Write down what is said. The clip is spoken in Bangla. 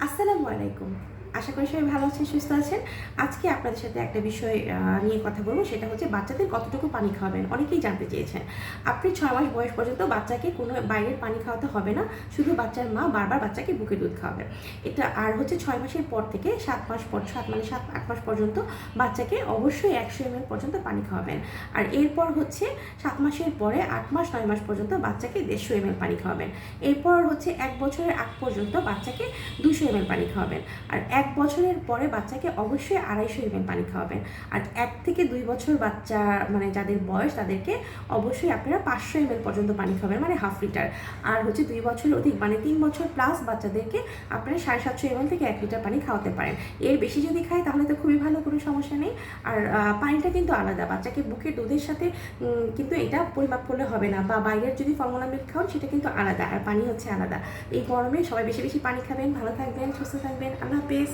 আসসালামু আলাইকুম। আশা করি সবাই ভালো আছেন, সুস্থ আছেন। আজকে আপনাদের সাথে একটা বিষয় নিয়ে কথা বলব, সেটা হচ্ছে বাচ্চাদের কতটুকু পানি খাওয়াবেন। অনেকেই জানতে চেয়েছেন। আপনি ৬ মাস বয়স পর্যন্ত বাচ্চাকে কোনো বাইরের পানি খাওয়াতে হবে না। শুধু বাচ্চার মা বারবার বাচ্চাকে বুকের দুধ খাওয়াবে। এটা আর হচ্ছে ৬ মাসের পর থেকে ৭ মাস পর ৭ মাস পর্যন্ত বাচ্চাকে অবশ্যই ১০০ ml পর্যন্ত পানি খাওয়াবেন। আর এরপর হচ্ছে ৭ মাসের পরে ৮ মাস ৯ মাস পর্যন্ত বাচ্চাকে ১৫০ ml পানি খাওয়াবেন। এরপর হচ্ছে ১ বছরের আগ পর্যন্ত বাচ্চাকে ২০০ ml পানি খাওয়াবেন। আর ১ বছরের পরে বাচ্চাকে অবশ্যই ২৫০ ml পানি খাওয়াবেন। আর ১ থেকে ২ বছর বাচ্চা মানে যাদের বয়স তাদেরকে অবশ্যই আপনারা ৫০০ ml পর্যন্ত পানি খাওয়াবেন, মানে হাফ লিটার। আর হচ্ছে ২ বছরের অধিক মানে ৩ বছর প্লাস বাচ্চাদেরকে আপনারা ৭৫০ ml থেকে ১ লিটার পানি খাওয়াতে পারেন। এর বেশি যদি খায় তাহলে তো খুবই ভালো, কোনো সমস্যা নেই। আর পানিটা কিন্তু আলাদা, বাচ্চাকে বুকের দুধের সাথে কিন্তু এটা পরিমাপ করলে হবে না, বা বাইরের যদি ফর্মুলা মিল্ক খাওয়ান সেটা কিন্তু আলাদা, আর পানি হচ্ছে আলাদা। এই গরমে সবাই বেশি বেশি পানি খাবেন, ভালো থাকবেন, সুস্থ থাকবেন। আল্লাহ হাফেজ।